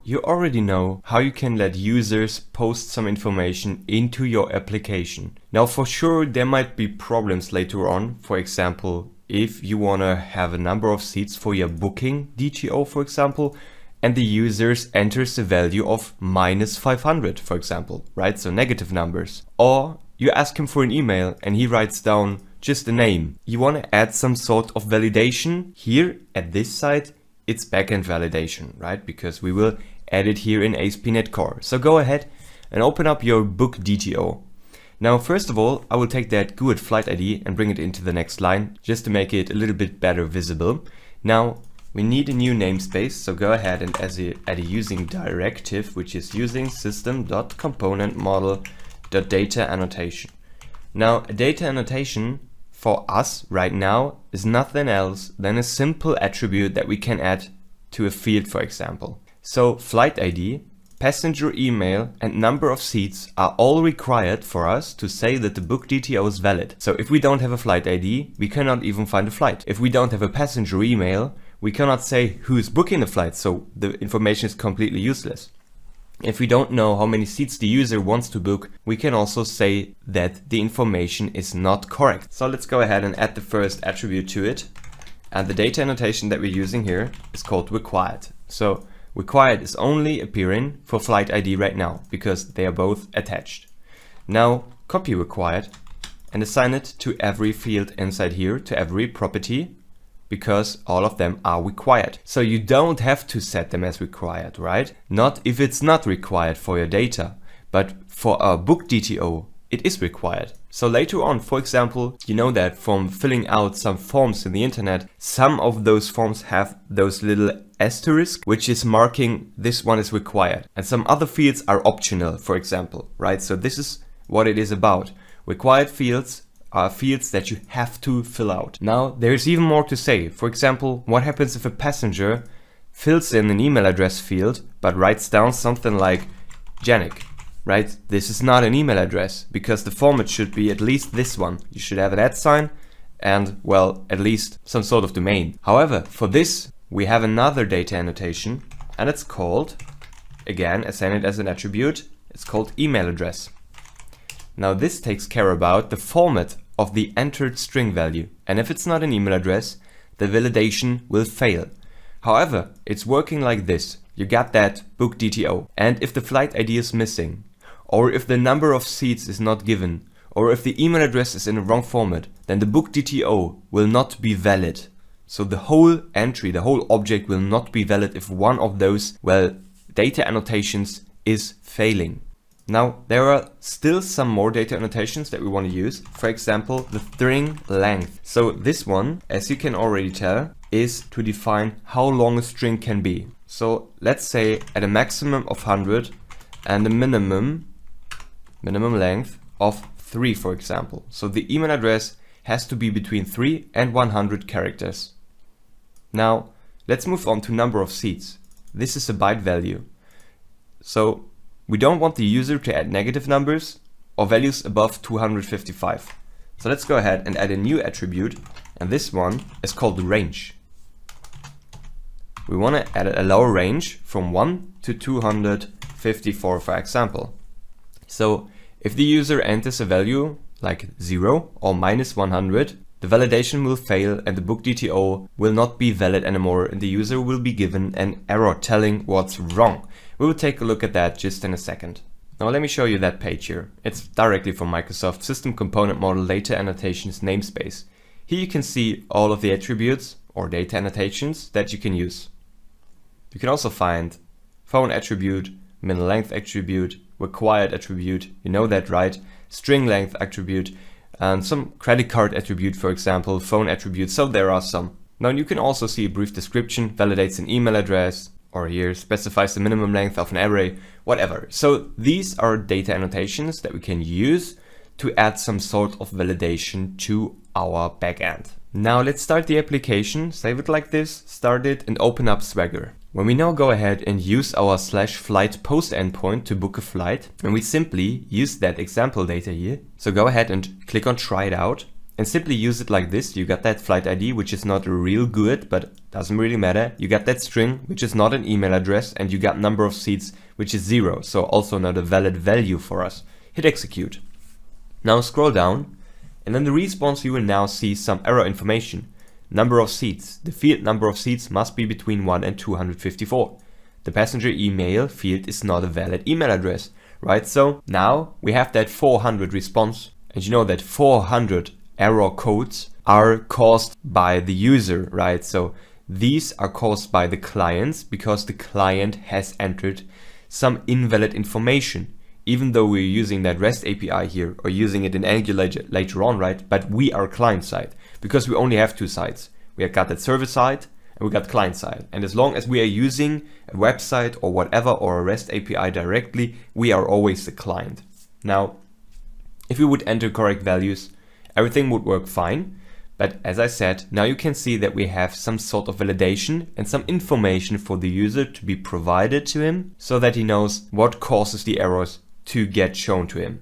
you already know how you can let users post some information into your application. Now for sure there might be problems later on. For example, if you want to have a number of seats for your BookDto, for example, and the users enters the value of -500, for example, right? So negative numbers. Or you ask him for an email and he writes down just a name. You want to add some sort of validation. Here at this side, it's backend validation, right? Because we will add it here in ASP.NET Core. So go ahead and open up your BookDto. Now, first of all, I will take that GUID flight ID and bring it into the next line just to make it a little bit better visible. Now, we need a new namespace, so go ahead and add a using directive, which is using system.componentModel.data annotation. Now, a data annotation for us right now is nothing else than a simple attribute that we can add to a field, for example. So flight ID, passenger email, and number of seats are all required for us to say that the BookDto is valid. So if we don't have a flight ID, we cannot even find a flight. If we don't have a passenger email, we cannot say who is booking the flight, so the information is completely useless. If we don't know how many seats the user wants to book, we can also say that the information is not correct. So let's go ahead and add the first attribute to it. And the data annotation that we're using here is called required. So required is only appearing for flight ID right now because they are both attached. Now copy required and assign it to every field inside here, to every property, because all of them are required. So you don't have to set them as required, right? Not if it's not required for your data, but for our BookDto, it is required. So later on, for example, you know that from filling out some forms in the internet, some of those forms have those little asterisk, which is marking this one is required. And some other fields are optional, for example, right? So this is what it is about. Required fields are fields that you have to fill out. Now, there's even more to say. For example, what happens if a passenger fills in an email address field, but writes down something like Janik, right? This is not an email address because the format should be at least this one. You should have an @ sign and, well, at least some sort of domain. However, for this, we have another data annotation and it's called, again, assign it as an attribute, it's called email address. Now this takes care about the format of the entered string value, and if it's not an email address, the validation will fail. However, it's working like this. You got that BookDto, and if the flight ID is missing, or if the number of seats is not given, or if the email address is in the wrong format, then the BookDto will not be valid. So the whole entry, the whole object will not be valid if one of those, well, data annotations is failing. Now, there are still some more data annotations that we want to use. For example, the string length. So this one, as you can already tell, is to define how long a string can be. So let's say at a maximum of 100 and a minimum length of 3, for example. So the email address has to be between 3 and 100 characters. Now, let's move on to number of seats. This is a byte value. So we don't want the user to add negative numbers or values above 255. So let's go ahead and add a new attribute, and this one is called the range. We want to add a lower range from 1 to 254, for example. So if the user enters a value like 0 or -100, the validation will fail and the BookDto will not be valid anymore, and the user will be given an error telling what's wrong. We will take a look at that just in a second. Now let me show you that page here. It's directly from Microsoft System Component Model Data Annotations namespace. Here you can see all of the attributes or data annotations that you can use. You can also find phone attribute, min length attribute, required attribute, you know that, right? String length attribute, and some credit card attribute, for example, phone attribute, so there are some. Now you can also see a brief description, validates an email address, or here specifies the minimum length of an array, whatever. So these are data annotations that we can use to add some sort of validation to our backend. Now let's start the application, save it like this, start it and open up Swagger. When we now go ahead and use our /flight post endpoint to book a flight, and we simply use that example data here. So go ahead and click on try it out. and simply use it like this. You got that flight ID, which is not real good, but doesn't really matter. You got that string, which is not an email address, and you got number of seats, which is 0, so also not a valid value for us. Hit execute. Now scroll down, and in the response you will now see some error information. Number of seats. The field number of seats must be between 1 and 254. The passenger email field is not a valid email address, right? So now we have that 400 response, and you know that 400 error codes are caused by the user, right? So these are caused by the clients because the client has entered some invalid information, even though we're using that REST API here or using it in Angular later on, right? But we are client side because we only have two sides. We have got that server side and we got client side. And as long as we are using a website or whatever or a REST API directly, we are always the client. Now, if we would enter correct values, everything would work fine. But as I said, now you can see that we have some sort of validation and some information for the user to be provided to him so that he knows what causes the errors to get shown to him.